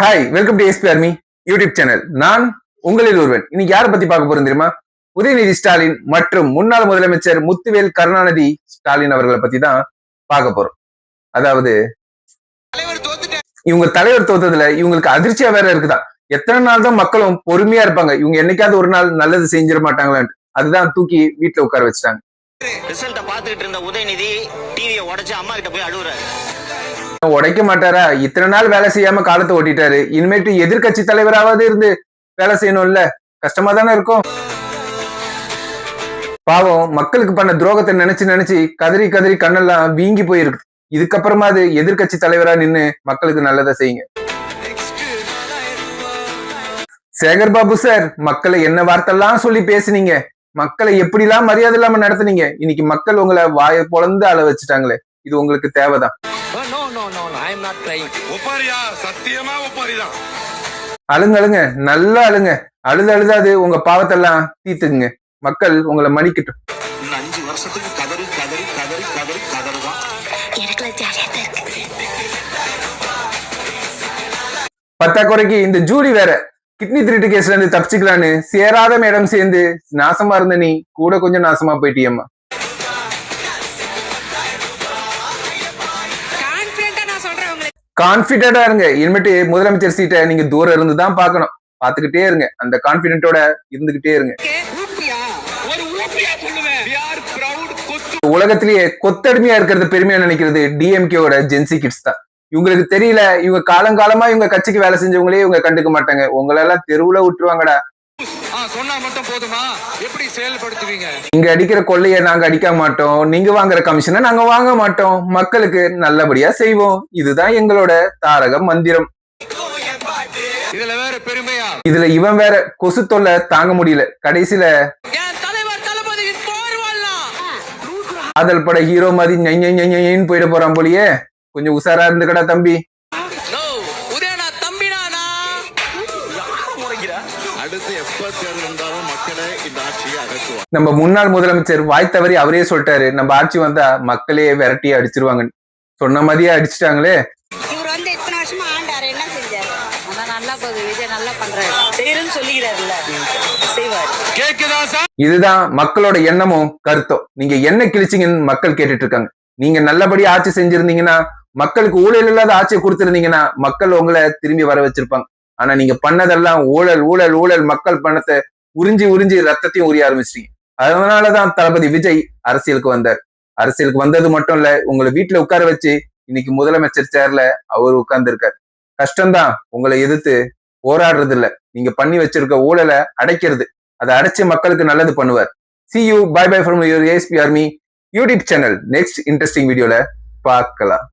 Hi, welcome to SP army YouTube channel. நான் உங்களில் ஒருவன். இன்னைக்கு யாரை பத்தி பார்க்க போறோம் தெரியுமா? உதயநிதி ஸ்டாலின் மற்றும் முன்னாள் முதலமைச்சர் முத்துவேல் கருணாநிதி ஸ்டாலின் அவர்களை பத்தி தான் பார்க்க போறோம். அதாவது இவங்க தலைவர் தோத்ததுல இவங்களுக்கு அதிர்ச்சியா வேற இருக்குதான். எத்தனை நாள் தான் மக்களும் பொறுமையா இருப்பாங்க, இவங்க என்னைக்காவது ஒரு நாள் நல்லது செஞ்சிட மாட்டாங்களான்னு. அதுதான் தூக்கி வீட்டுல உட்கார வச்சுட்டாங்க. ரிசல்ட்ட பாத்துக்கிட்டு இருந்த உதயநிதி டிவியை உடைச்சு அம்மா கிட்ட போய் அழுவுறாரு. உடைக்க மாட்டாரா? இத்தனை நாள் வேலை செய்யாம காலத்தை ஓட்டிட்டாரு. இனிமேட்டு எதிர்கட்சி தலைவராவது இருந்து வேலை செய்யணும்ல. கஷ்டமா தானே இருக்கும். பாவம், மக்களுக்கு பண்ண துரோகத்தை நினைச்சு நினைச்சு கதறி கதறி கண்ணெல்லாம் வீங்கி போயிருக்கு. இதுக்கப்புறமா அது எதிர்கட்சி தலைவரா நின்னு மக்களுக்கு நல்லதை செய்யுங்க. சேகர் பாபு சார், மக்களை என்ன வார்த்தைலாம் சொல்லி பேசுனீங்க, மக்களை எப்படிலாம் மரியாதை இல்லாம நடத்துனீங்க. இன்னைக்கு மக்கள் உங்களை வாயை பொழந்து அழ வச்சுட்டாங்களே, இது உங்களுக்கு தேவைதான். அழுங்க அழுங்க, நல்லா அழுங்க. அழுது அழுதாது உங்க பாவத்தெல்லாம் தீத்துக்குங்க. மக்கள் உங்களை மன்னிக்கட்டும். 5 வருஷத்துக்கு கதறி கதறி கதறி கதறி கதறுதான். பத்தாக்குறைக்கு இந்த ஜூலி வேற கிட்னி திருட்டு கேஸ்ல இருந்து தப்பிச்சுக்கலான்னு சேராத மேடம் சேர்ந்து நாசமா இருந்த நீ கூட கொஞ்சம் நாசமா போயிட்டியம்மா. கான்பிடண்டா இருங்க. இனிமேட்டு முதலமைச்சர் சீட்டை நீங்க தூரம் இருந்து தான் பார்க்கணும். பாத்துக்கிட்டே இருங்க, அந்த கான்பிடென்ட்டோட இருந்துகிட்டே இருங்க. உலகத்திலேயே கொத்தடிமையா இருக்கிறது பெருமையா நினைக்கிறது டிஎம்கேவோட ஜென்சி கிட்ஸ் தான். இவங்களுக்கு தெரியல, இவங்க காலங்காலமா இவங்க கட்சிக்கு வேலை செஞ்சவங்களே இவங்க கண்டுக்க மாட்டாங்க. உங்களெல்லாம் தெருவுல விட்டுருவாங்கடா. சொன்னா மட்டும் போதுமா? எப்படி செயல்படுத்துவீங்க? நீங்க அடிக்கிற கொள்ளைய நாங்க அடிக்க மாட்டோம், நீங்க வாங்குற கமிஷனை நாங்க வாங்க மாட்டோம், மக்களுக்கு நல்லபடியா செய்வோம். இதுதான் எங்களோட தாரக மந்திரம். இதுல வேற பெருமையா? இதுல இவன் வேற கொசு தொல்லை தாங்க முடியல. கடைசியில காதல் பட ஹீரோ மாதிரி ஞன்னு போயிட போறான் போலியே. கொஞ்சம் உஷாரா இருந்துக்கடா தம்பி. நம்ம முன்னாள் முதலமைச்சர் வாய் தவறி அவரே சொல்லிட்டாரு, நம்ம ஆட்சி வந்தா மக்களே விரட்டி அடிச்சிருவாங்க. சொன்ன மாதிரியே அடிச்சுட்டாங்களே. இதுதான் மக்களோட எண்ணமும் கருத்தும். நீங்க என்ன கிழிச்சிங்கன்னு மக்கள் கேட்டுட்டு இருக்காங்க. நீங்க நல்லபடியா ஆட்சி செஞ்சிருந்தீங்கன்னா, மக்களுக்கு ஊழல் இல்லாத ஆட்சியை கொடுத்திருந்தீங்கன்னா மக்கள் உங்களை திரும்பி வர வச்சிருப்பாங்க. ஆனா நீங்க பண்ணதெல்லாம் ஊழல் ஊழல் ஊழல். மக்கள் பணத்தை உறிஞ்சி உறிஞ்சி ரத்தத்தையும் உரிய ஆரம்பிச்சிட்டீங்க. அதனாலதான் தளபதி விஜய் அரசியலுக்கு வந்தார். அரசியலுக்கு வந்தது மட்டும் இல்ல, உங்களை வீட்டுல உட்கார வச்சு இன்னைக்கு முதலமைச்சர் சேர்ல அவர் உட்கார்ந்து இருக்காரு. கஷ்டம்தான் உங்களை எதிர்த்து போராடுறது இல்ல, நீங்க பண்ணி வச்சிருக்க ஊழலை அடைக்கிறது. அதை அடைச்சு மக்களுக்கு நல்லது பண்ணுவார். See you, bye bye from your ASP Army YouTube channel. Next interesting வீடியோல பார்க்கலாம்.